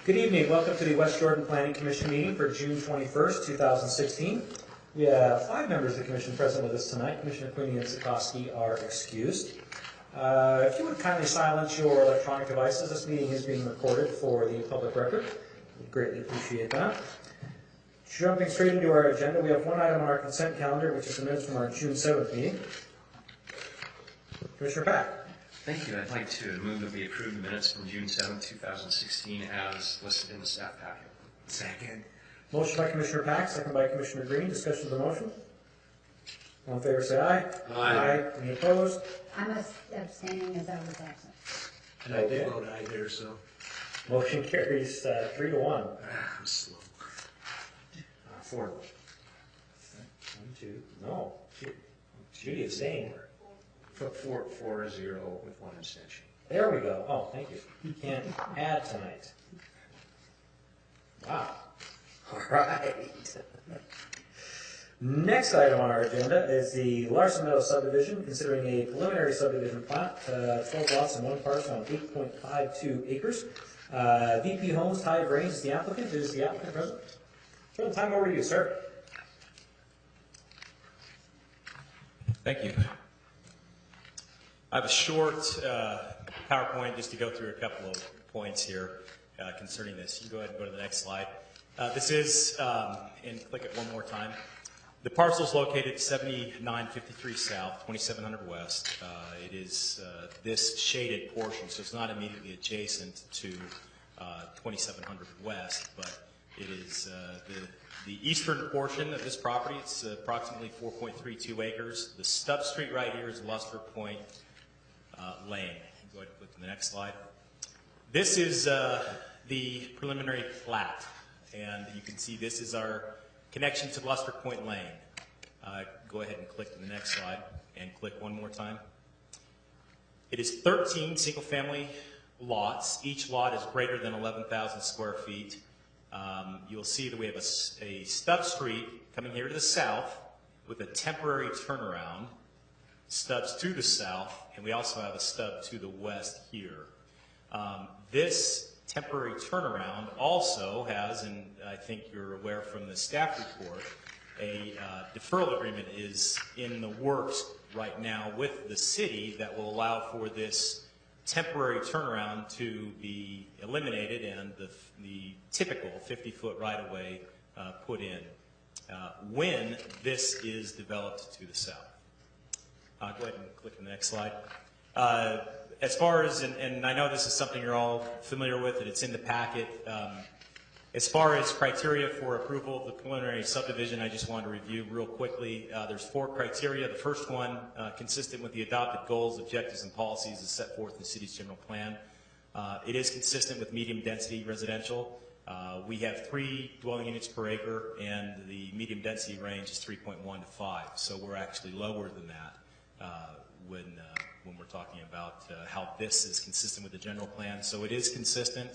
Good evening. Welcome to the West Jordan Planning Commission meeting for June 21st, 2016. We have 5 members of the commission present with us tonight. Commissioner Queenie and Sikoski are excused. If you would kindly silence your electronic devices, this meeting is being recorded for the public record. We'd greatly appreciate that. Jumping straight into our agenda, we have one item on our consent calendar, which is the minutes from our June 7th meeting. Commissioner Pack. Thank you. I'd like to move that we approve the minutes from June 7th, 2016 as listed in the staff packet. Second. Motion by Commissioner Pack, second by Commissioner Green. Discussion of the motion? All in favor say aye. Aye. Any opposed? I'm abstaining as I was absent. And I did vote aye there, so. Motion carries 3-1. I'm slow. 4. 1, 2. No. Judy abstained. 4-0 with 1 abstention. There we go. Oh, thank you. You can't add tonight. Wow. All right. Next item on our agenda is the Larson Meadows subdivision, considering a preliminary subdivision plat, 12 lots and 1 parcel on 8.52 acres. VP Homes, Tide Range is the applicant. Is the applicant present? Turn the time over to you, sir. Thank you. I have a short PowerPoint just to go through a couple of points here concerning this. You can go ahead and go to the next slide. This is, and click it one more time. The parcel is located 7953 South, 2700 West. It is this shaded portion, so it's not immediately adjacent to 2700 West, but it is the eastern portion of this property. It's approximately 4.32 acres. The stub street right here is Luster Point Lane. Go ahead and click to the next slide. This is the preliminary plat, and you can see this is our connection to Luster Point Lane. Go ahead and click to the next slide, and click one more time. It is 13 single-family lots. Each lot is greater than 11,000 square feet. You'll see that we have a stub street coming here to the south with a temporary turnaround, stubs to the south, and we also have a stub to the west here. This temporary turnaround also has, and I think you're aware from the staff report, a deferral agreement is in the works right now with the city that will allow for this temporary turnaround to be eliminated and the typical 50-foot right-of-way put in when this is developed to the south. Go ahead and click on the next slide. As far as, and I know this is something you're all familiar with, and it's in the packet. As far as criteria for approval of the preliminary subdivision, I just wanted to review real quickly. There's 4 criteria. The first one, consistent with the adopted goals, objectives, and policies as set forth in the city's general plan. It is consistent with medium-density residential. We have 3 dwelling units per acre, and the medium-density range is 3.1 to 5. So we're actually lower than that when we're talking about how this is consistent with the general plan. So it is consistent.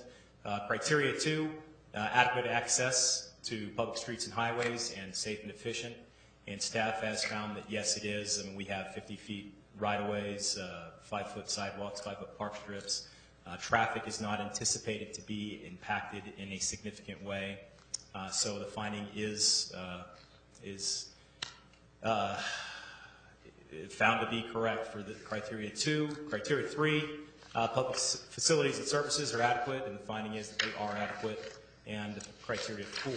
Criteria 2, adequate access to public streets and highways and safe and efficient. And staff has found that yes, it is. I mean, we have 50 feet right-of-ways, 5-foot sidewalks, 5-foot park strips. Traffic is not anticipated to be impacted in a significant way. So the finding is found to be correct for the criteria 2. Criteria 3, public facilities and services are adequate, and the finding is that they are adequate. And criteria 4,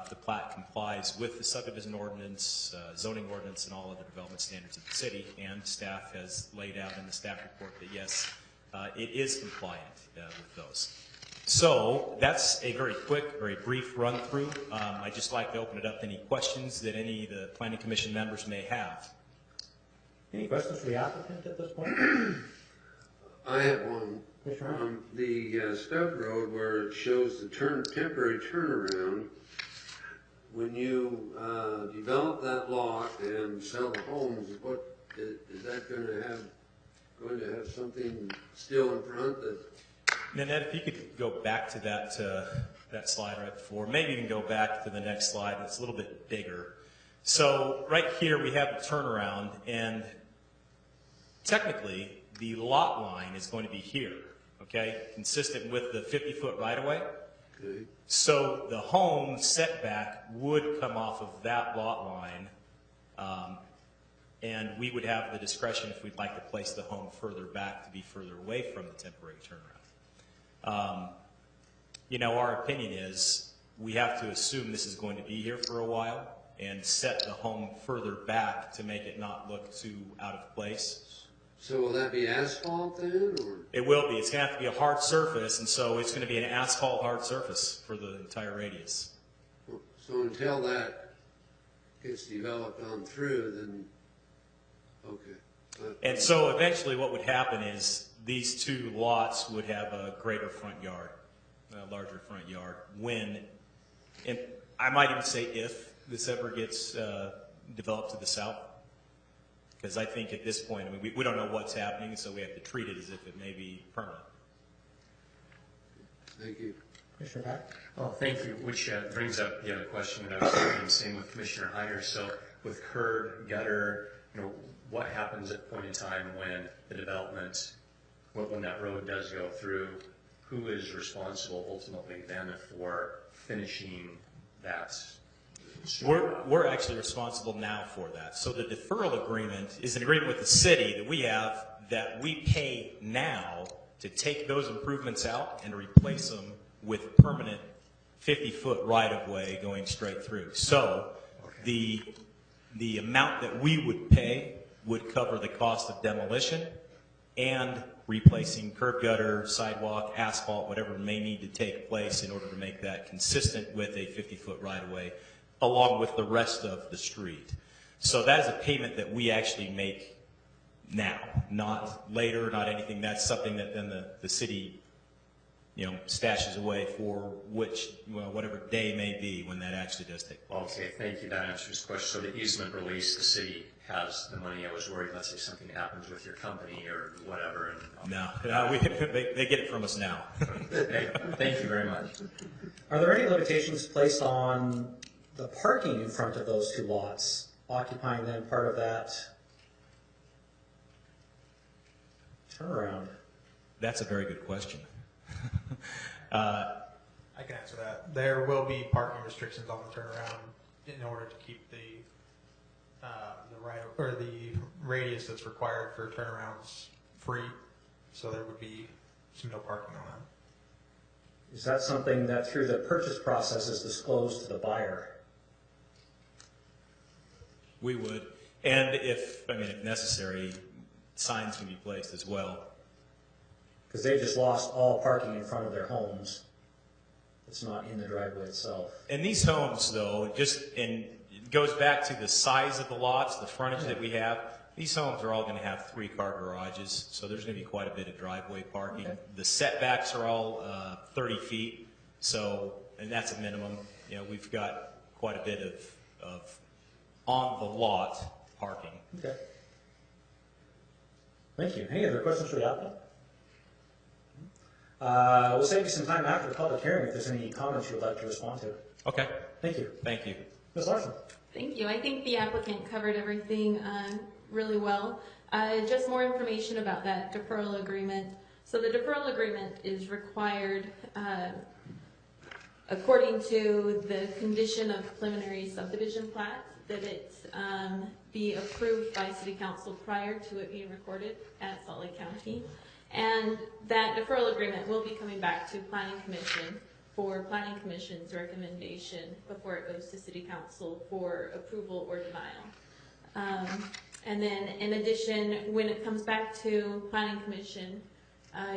if the plat complies with the subdivision ordinance, zoning ordinance, and all other development standards of the city, and staff has laid out in the staff report that yes, it is compliant with those. So that's a very quick, very brief run through. I'd just like to open it up to any questions that any of the Planning Commission members may have. Any questions for the applicant at this point? I have one. The stub road where it shows the temporary turnaround, when you develop that lot and sell the homes, what is that going to have something still in front that? Nanette, if you could go back to that slide right before, maybe even go back to the next slide. It's a little bit bigger. So right here we have the turnaround, and technically the lot line is going to be here. okay, consistent with the 50-foot right-of-way. Okay, So the home setback would come off of that lot line, and we would have the discretion if we'd like to place the home further back to be further away from the temporary turnaround. You know, our opinion is we have to assume this is going to be here for a while and set the home further back to make it not look too out of place. so will that be asphalt then, or? It will be. It's going to have to be a hard surface, and so it's going to be an asphalt hard surface for the entire radius. So until that gets developed on through, then, okay. And so eventually what would happen is these two lots would have a greater front yard, a larger front yard when, and I might even say if this ever gets developed to the south. Because I think at this point, I mean, we don't know what's happening, so we have to treat it as if it may be permanent. Thank you. Commissioner Pack? Well, thank you, which brings up the other question that I was thinking, same with Commissioner Heiner. So with curb, gutter, you know, what happens at a point in time when the development, when that road does go through, who is responsible ultimately then for finishing that? We're actually responsible now for that. So the deferral agreement is an agreement with the city that we have that we pay now to take those improvements out and replace them with permanent 50-foot right-of-way going straight through. So the amount that we would pay would cover the cost of demolition and replacing curb gutter, sidewalk, asphalt, whatever may need to take place in order to make that consistent with a 50-foot right-of-way, along with the rest of the street. So that is a payment that we actually make now, not later, not anything. That's something that then the city, you know, stashes away for which, well, whatever day may be when that actually does take place. Okay, thank you. That answers the question. So the easement release, the city has the money. I was worried, let's say something happens with your company or whatever. And No, they get it from us now. Hey, thank you very much. Are there any limitations placed on the parking in front of those two lots, occupying then part of that turnaround? That's a very good question. I can answer that. There will be parking restrictions on the turnaround in order to keep the right or the radius that's required for turnarounds free. So there would be some no parking on that. Is that something that through the purchase process is disclosed to the buyer? We would, and if necessary, signs can be placed as well. Because they just lost all parking in front of their homes. It's not in the driveway itself. And these homes, though, and it goes back to the size of the lots, the frontage that we have. These homes are all going to have 3-car garages, so there's going to be quite a bit of driveway parking. Okay. The setbacks are all 30 feet, so, and that's a minimum. You know, we've got quite a bit of on the lot parking. Okay. Thank you. Any other questions for the applicant? We'll save you some time after the public hearing if there's any comments you would like to respond to. Okay. Thank you. Thank you. Ms. Larson? Thank you. I think the applicant covered everything really well. Just more information about that deferral agreement. So the deferral agreement is required according to the condition of preliminary subdivision plat that it be approved by City Council prior to it being recorded at Salt Lake County. And that deferral agreement will be coming back to Planning Commission for Planning Commission's recommendation before it goes to City Council for approval or denial. And then in addition, when it comes back to Planning Commission,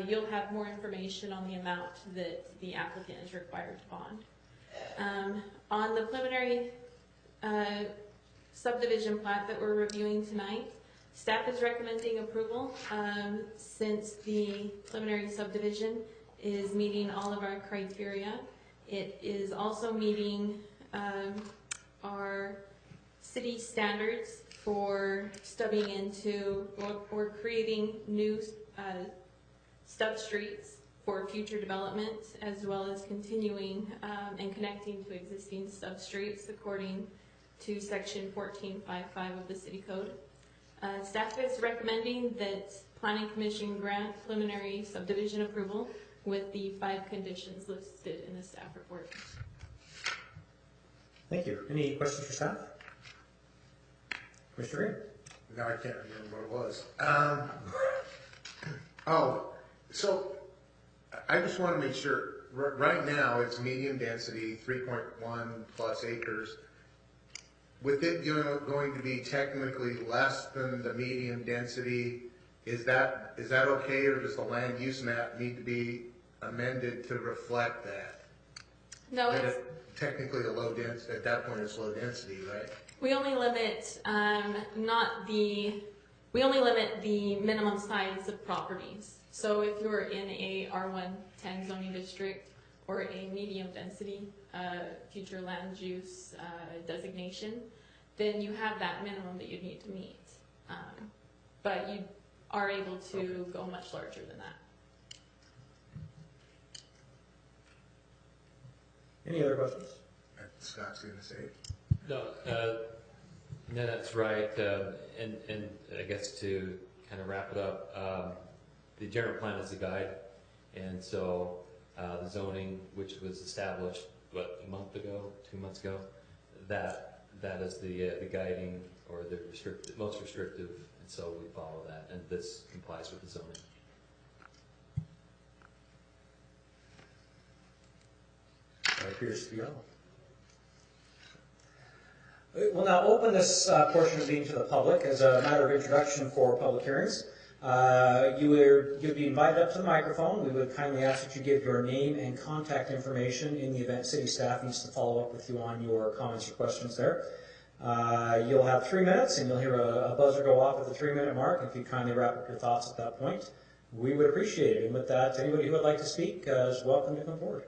you'll have more information on the amount that the applicant is required to bond. On the preliminary subdivision plat that we're reviewing tonight, staff is recommending approval since the preliminary subdivision is meeting all of our criteria. It is also meeting our city standards for stubbing into or creating new stub streets for future development, as well as continuing and connecting to existing stub streets according to section 1455 of the city code. Staff is recommending that Planning Commission grant preliminary subdivision approval with the 5 conditions listed in the staff report. Thank you. Any questions for staff? Commissioner Green? No, I can't remember what it was. So I just want to make sure, right now it's medium density, 3.1 plus acres. With it going to be technically less than the medium density, is that okay, or does the land use map need to be amended to reflect that? No, That it's, technically a low density, at that point it's low density, right? we only limit we only limit the minimum size of properties. So if you're in a R110 zoning district or a medium density future land use designation, then you have that minimum that you need to meet. But you are able to go much larger than that. Any other questions? Scott's going to say. No, that's right. And I guess to kind of wrap it up, the general plan is a guide, and so the zoning, which was established, a month ago, 2 months ago, that is the guiding or the most restrictive, and so we follow that, and this complies with the zoning. That appears to be all. We'll now open this portion of the meeting to the public as a matter of introduction for public hearings. You'd be invited up to the microphone. We would kindly ask that you give your name and contact information in the event city staff needs to follow up with you on your comments or questions there. You'll have 3 minutes, and you'll hear a buzzer go off at the 3-minute mark. If you kindly wrap up your thoughts at that point, we would appreciate it. And with that, anybody who would like to speak is welcome to come forward.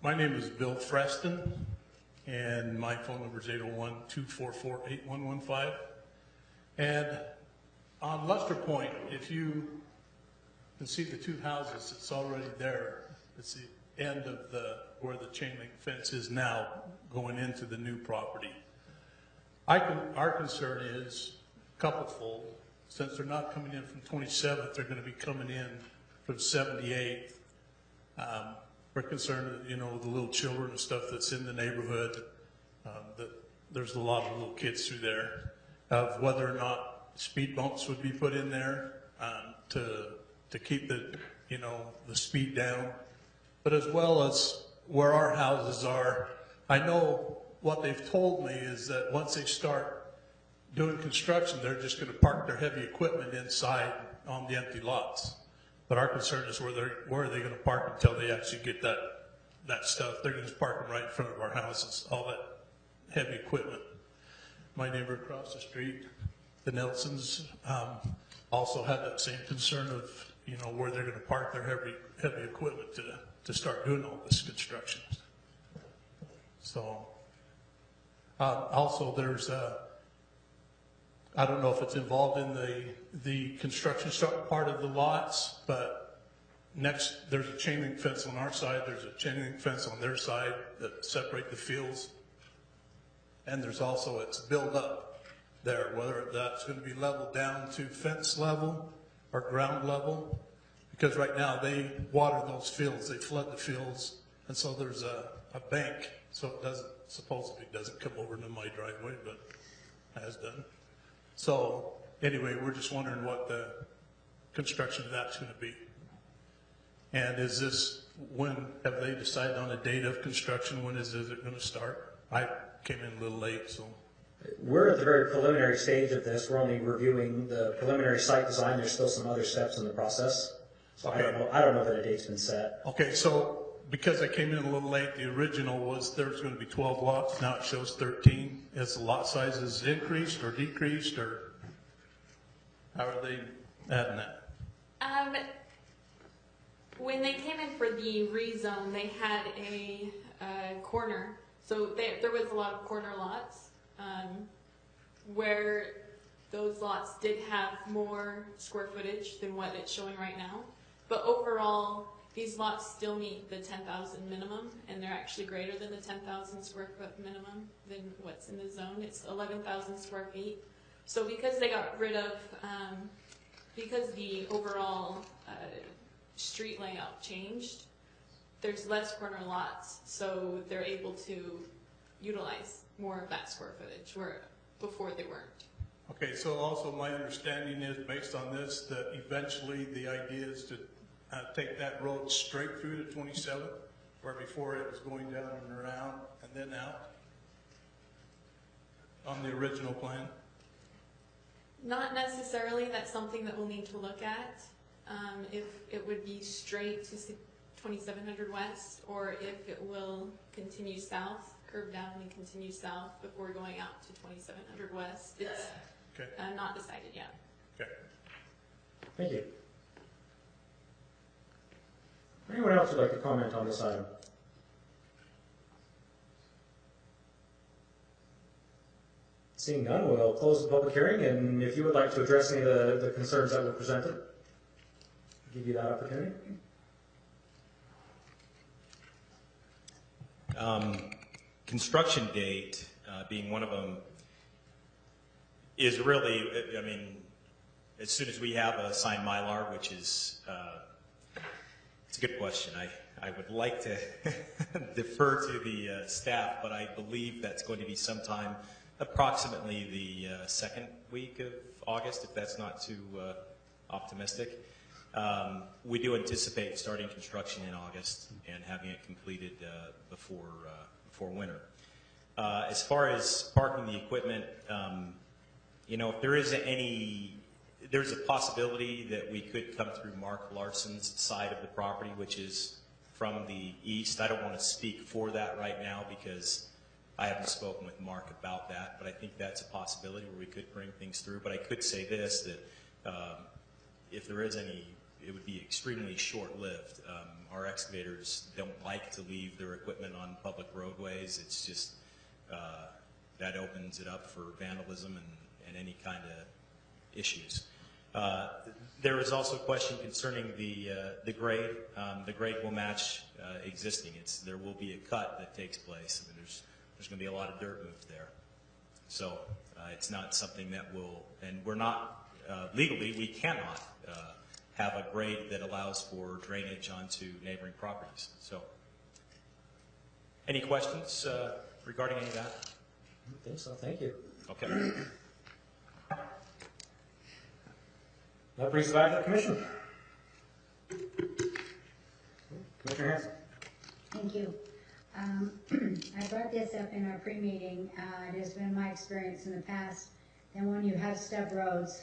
My name is Bill Freston, and my phone number is 801-244-8115. And on Lester Point, if you can see the 2 houses, it's already there. It's the end of where the chain link fence is now, going into the new property. Our concern is couple-fold. Since they're not coming in from 27th, they're going to be coming in from 78th. We're concerned, the little children and stuff that's in the neighborhood, that there's a lot of little kids through there, of whether or not speed bumps would be put in there to keep the speed down. But as well as where our houses are, I know what they've told me is that once they start doing construction, they're just going to park their heavy equipment inside on the empty lots. But our concern is where are they going to park until they actually get that stuff. They're going to park them right in front of our houses, all that heavy equipment. My neighbor across the street, the Nelsons, also had that same concern of where they're going to park their heavy equipment to start doing all this construction. So also there's I don't know if it's involved in the construction part of the lots, but next there's a chain link fence on our side, there's a chain link fence on their side that separate the fields. And there's also, it's built up there, whether that's going to be leveled down to fence level or ground level, because right now they water those fields, they flood the fields, and so there's a bank, so it supposedly doesn't come over into my driveway, but it has done. So anyway, we're just wondering what the construction of that's going to be. And when have they decided on a date of construction? When is it going to start? I came in a little late, so. We're at the very preliminary stage of this. We're only reviewing the preliminary site design. There's still some other steps in the process. So okay. I don't know that a date's been set. Okay, so because I came in a little late, the original was there's going to be 12 lots. Now it shows 13. Has the lot sizes increased or decreased, or how are they adding that? When they came in for the rezone, they had a corner. So there was a lot of corner lots where those lots did have more square footage than what it's showing right now. But overall, these lots still meet the 10,000 minimum, and they're actually greater than the 10,000 square foot minimum than what's in the zone. It's 11,000 square feet. So because they got rid of, because the overall street layout changed, there's less corner lots, so they're able to utilize more of that square footage, where before they weren't. Okay, so also my understanding is, based on this, that eventually the idea is to take that road straight through to 27, where before it was going down and around and then out on the original plan? Not necessarily. That's something that we'll need to look at. If it would be straight to 2700 West, or if it will continue south, curve down and continue south before going out to 2700 West. It's not decided yet. Okay. Thank you. Anyone else would like to comment on this item? Seeing none, we'll close the public hearing, and if you would like to address any of the concerns that were presented, I'll give you that opportunity. Construction date being one of them is really, I mean, as soon as we have a signed Mylar, which is, it's a good question. I would like to defer to the staff, but I believe that's going to be sometime approximately the second week of August, if that's not too optimistic. We do anticipate starting construction in August and having it completed before winter. As far as parking the equipment, you know, if there is there's a possibility that we could come through Mark Larson's side of the property, which is from the east. I don't want to speak for that right now because I haven't spoken with Mark about that, but I think that's a possibility where we could bring things through. But I could say this, that if there is any, it would be extremely short-lived. Our excavators don't like to leave their equipment on public roadways. It's just, that opens it up for vandalism and any kind of issues. There was also a question concerning the grade. The grade will match existing. There will be a cut that takes place. I mean, there's going to be a lot of dirt moved there. So it's not something that will, and we're not, legally, we cannot have a grade that allows for drainage onto neighboring properties. So any questions regarding any of that? I don't think so. Thank you. Okay. That brings us back to the commission. Commissioner Hanson. Thank you. I brought this up in our pre-meeting. It has been my experience in the past that when you have stub roads,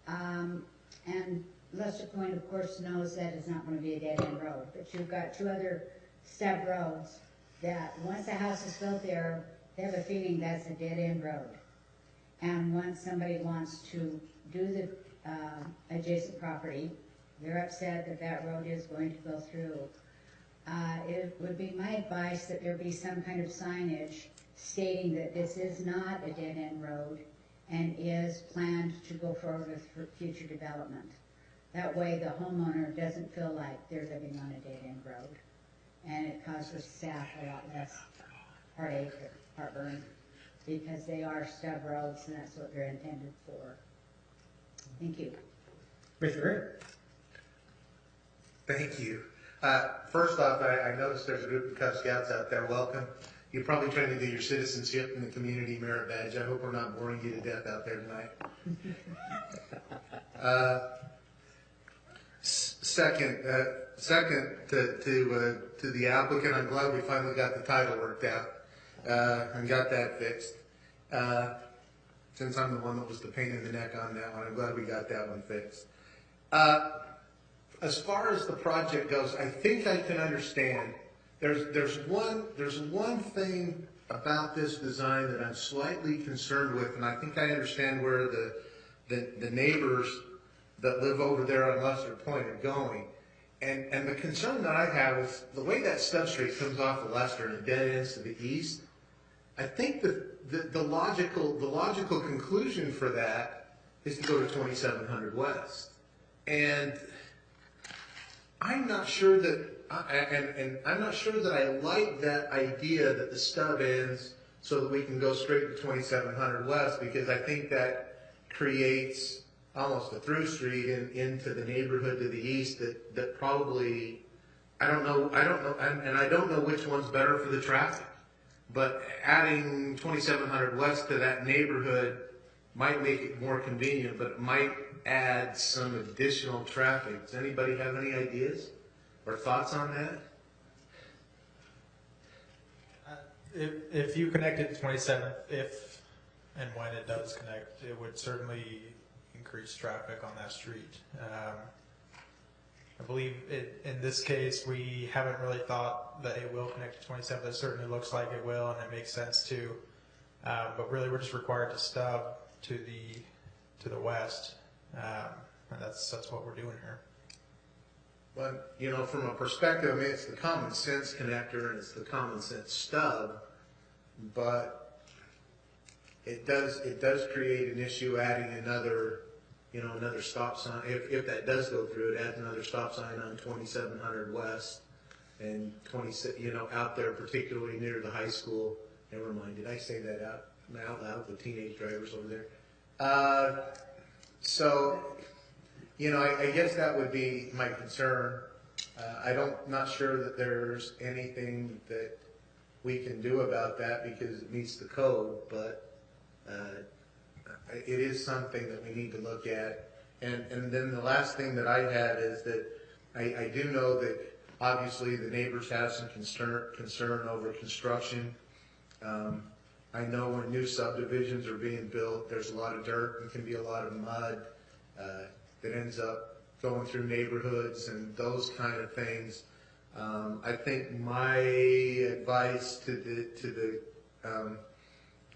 and Lester Point, of course, knows that it's not going to be a dead-end road, but you've got two other stub roads that once a house is built there, they have a feeling that's a dead-end road. And once somebody wants to do the adjacent property, they're upset that that road is going to go through. It would be my advice that there be some kind of signage stating that this is not a dead-end road and is planned to go forward with future development. That way the homeowner doesn't feel like they're living on a dead-end road, and it causes staff a lot less heartache or heartburn, because they are stub roads and that's what they're intended for. Thank you. Commissioner Green. Thank you. First off, I noticed there's a group of Cub Scouts out there. Welcome. You're probably trying to do your citizenship and the community merit badge. I hope we're not boring you to death out there tonight. Second to the applicant, I'm glad we finally got the title worked out and got that fixed. Since I'm the one that was the pain in the neck on that one, I'm glad we got that one fixed. As far as the project goes, I think I can understand. There's one thing about this design that I'm slightly concerned with, and I think I understand where the neighbors that live over there on Lester Point are going. And the concern that I have is the way that Stub Street comes off of Lester and dead ends to the east. I think the logical conclusion for that is to go to 2700 West. And I'm not sure that, and I'm not sure that I like that idea that the stub ends so that we can go straight to 2700 West, because I think that creates almost a through street into the neighborhood to the east that probably, I don't know, and I don't know which one's better for the traffic, but adding 2700 West to that neighborhood might make it more convenient, but it might add some additional traffic. Does anybody have any ideas or thoughts on that? If you connected to 27th, if and when it does connect, it would certainly increase traffic on that street. I believe in this case, we haven't really thought that it will connect to 27th. It certainly looks like it will, and it makes sense too. But really, we're just required to stub to the west, and that's what we're doing here. But, you know, from a perspective, I mean, it's the common sense connector and it's the common sense stub, but it does create an issue adding another stop sign. If that does go through, it adds another stop sign on 2700 West and out there, particularly near the high school. Never mind, did I say that out loud with teenage drivers over there? So, you know, I guess that would be my concern. Not sure that there's anything that we can do about that because it meets the code, but it is something that we need to look at. And then the last thing that I had is that I do know that obviously the neighbors have some concern over construction. I know when new subdivisions are being built, there's a lot of dirt and can be a lot of mud that ends up going through neighborhoods and those kind of things. I think my advice to the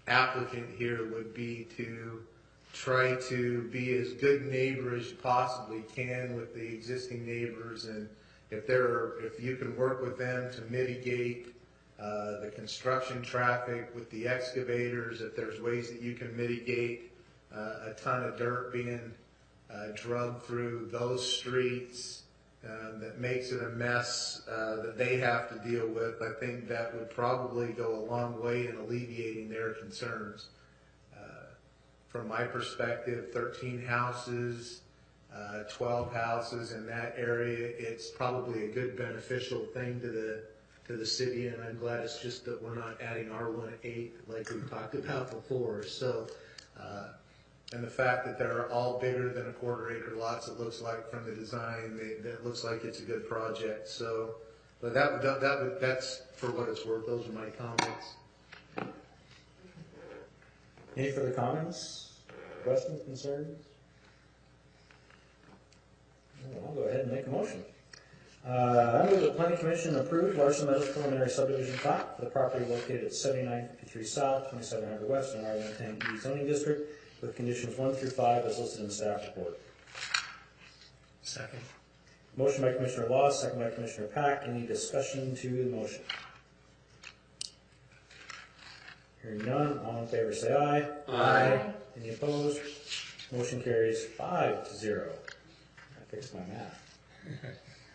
applicant here would be to try to be as good neighbor as you possibly can with the existing neighbors, and if you can work with them to mitigate the construction traffic with the excavators, if there's ways that you can mitigate a ton of dirt being drug through those streets that makes it a mess that they have to deal with, I think that would probably go a long way in alleviating their concerns. From my perspective, 13 houses, 12 houses in that area, it's probably a good beneficial thing to the city, and I'm glad it's just that we're not adding R18 like we talked about before. So. And the fact that they're all bigger than a quarter-acre lots, it looks like from the design, that looks like it's a good project. So, but that's for what it's worth. Those are my comments. Any further comments, questions, concerns? I'll go ahead and make a motion. I move the Planning Commission approve Larson Meadows preliminary subdivision plat for the property located at 7953 South, 2700 West in R110E zoning district, with conditions 1 through 5 as listed in the staff report. Second. Motion by Commissioner Law, second by Commissioner Pack. Any discussion to the motion? Hearing none, all in favor say aye. Aye. Any opposed? Motion carries 5-0. I fixed my math.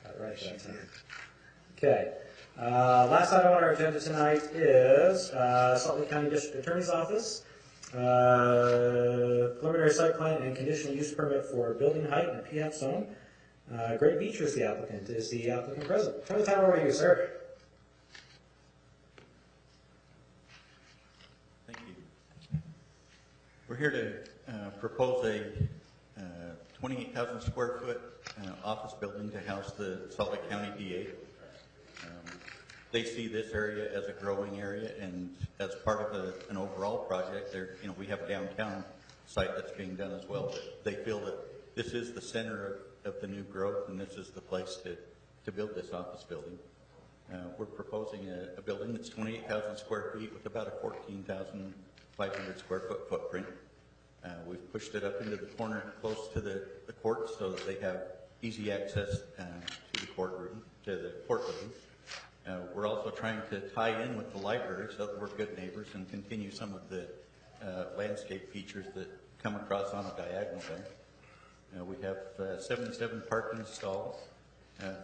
Got it right that time. Okay. Last item on our agenda tonight is Salt Lake County District Attorney's Office. Preliminary site plan and conditional use permit for building height in a PF zone. Greg Beecher is the applicant. Is the applicant present? Turn the time over to you, sir. Thank you. We're here to propose a 28,000 square foot office building to house the Salt Lake County DA. They see this area as a growing area, and as part of an overall project, we have a downtown site that's being done as well. But they feel that this is the center of the new growth, and this is the place to build this office building. We're proposing a building that's 28,000 square feet with about a 14,500 square foot footprint. We've pushed it up into the corner close to the court so that they have easy access to the courtroom, to the courtroom. We're also trying to tie in with the library so that we're good neighbors and continue some of the landscape features that come across on a diagonal there. We have 77 parking stalls.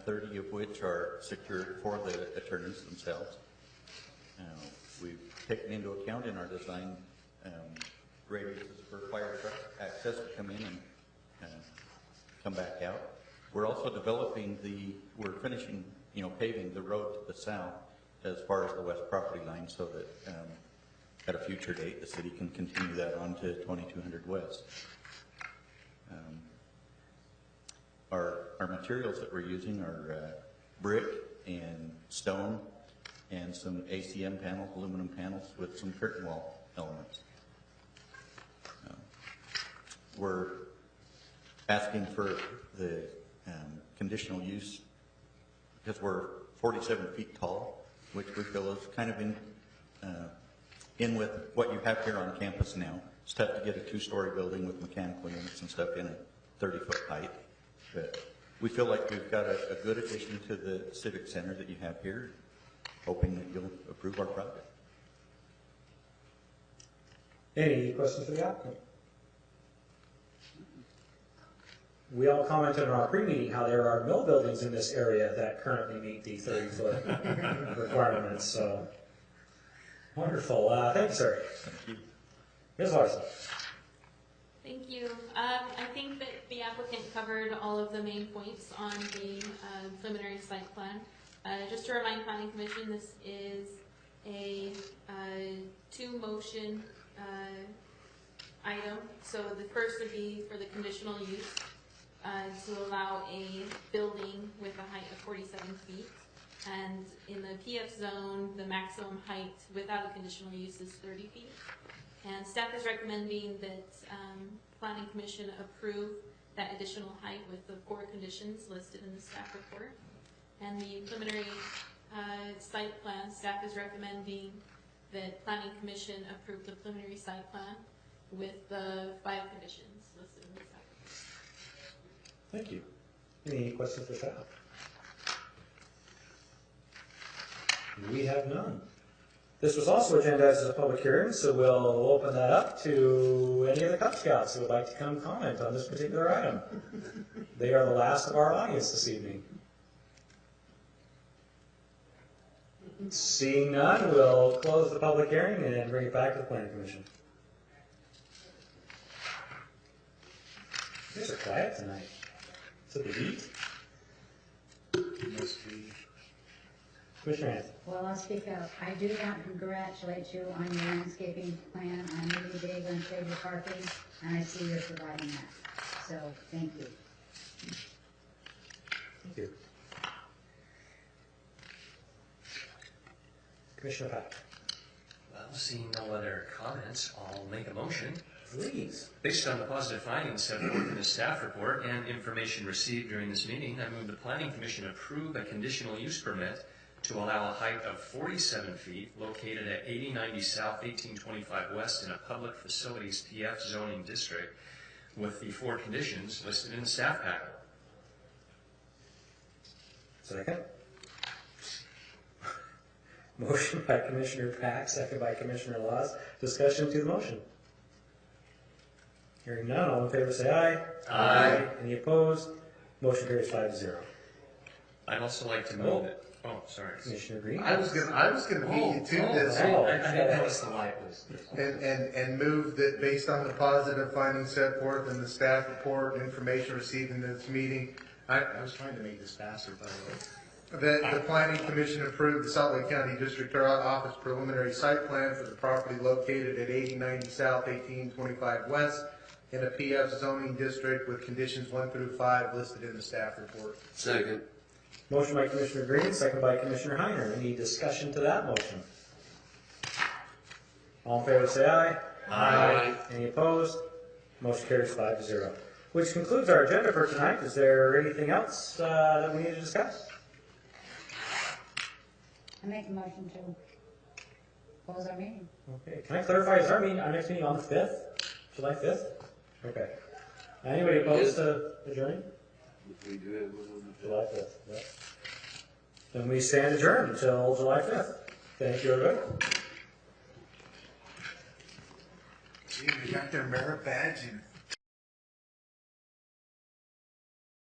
30 of which are secured for the attorneys themselves. We've taken into account in our design radiuses for fire truck access to come in and come back out. We're also developing we're finishing, paving the road to the south as far as the west property line, so that at a future date, the city can continue that on to 2200 West. Our materials that we're using are brick and stone and some ACM panels, aluminum panels with some curtain wall elements. We're asking for the conditional use because we're 47 feet tall, which we feel is kind of in with what you have here on campus now. It's tough to get a 2-story building with mechanical units and stuff in a 30-foot height. But we feel like we've got a good addition to the civic center that you have here, hoping that you'll approve our project. Any questions for the applicant? We all commented on our pre-meeting how there are no buildings in this area that currently meet the 30-foot requirements, so wonderful. Thank you, sir. Thank you. Ms. Larson. Thank you. I think that the applicant covered all of the main points on the preliminary site plan. Just to remind Planning Commission, this is a 2-motion item. So the first would be for the conditional use to allow a building with a height of 47 feet. And in the PF zone, the maximum height without a conditional use is 30 feet. And staff is recommending that Planning Commission approve that additional height with the 4 conditions listed in the staff report. And the preliminary site plan, staff is recommending that Planning Commission approve the preliminary site plan with the 5 conditions listed in the staff report. Thank you. Any questions for staff? We have none. This was also agendized as a public hearing, so we'll open that up to any of the Cub Scouts who would like to come comment on this particular item. They are the last of our audience this evening. Seeing none, we'll close the public hearing and bring it back to the Planning Commission. You guys are quiet tonight. Is it the heat? Must be. Commissioner Hanson. Well, I'll speak up. I do want to congratulate you on your landscaping plan. I'm really big on shade parking, and I see you're providing that. So, thank you. Thank you. Commissioner Pack. Well, seeing no other comments, I'll make a motion. Please. Based on the positive findings set forth in the staff report and information received during this meeting, I move the Planning Commission approve a conditional use permit to allow a height of 47 feet located at 8090 South, 1825 West in a public facilities PF zoning district with the 4 conditions listed in the staff packet. Second. Motion by Commissioner Pack, second by Commissioner Laws. Discussion to the motion. Hearing none, all in favor say aye. Aye. Any opposed? Motion carries 5-0. I'd also like to move it. Oh, sorry. Commissioner Green. I was gonna beat you to this. I didn't notice the light was. And move that based on the positive findings set forth in the staff report and information received in this meeting, I was trying to make this faster, by the way, that the Planning Commission approved the Salt Lake County District Office preliminary site plan for the property located at 8090 South, 1825 West in a PF zoning district with conditions 1 through 5 listed in the staff report. Second. Motion by Commissioner Green, second by Commissioner Heiner. Any discussion to that motion? All in favor say aye. Aye. Any opposed? Motion carries 5-0. Which concludes our agenda for tonight. Is there anything else that we need to discuss? I make a motion to close our meeting. Okay. Can I clarify? Is our next meeting on the 5th? July 5th? Okay. Anybody opposed to adjourning? We do have one on the July 5th. Yep. Then we stand adjourned until July 5th. Thank you, everybody. Gee, we got their merit badge and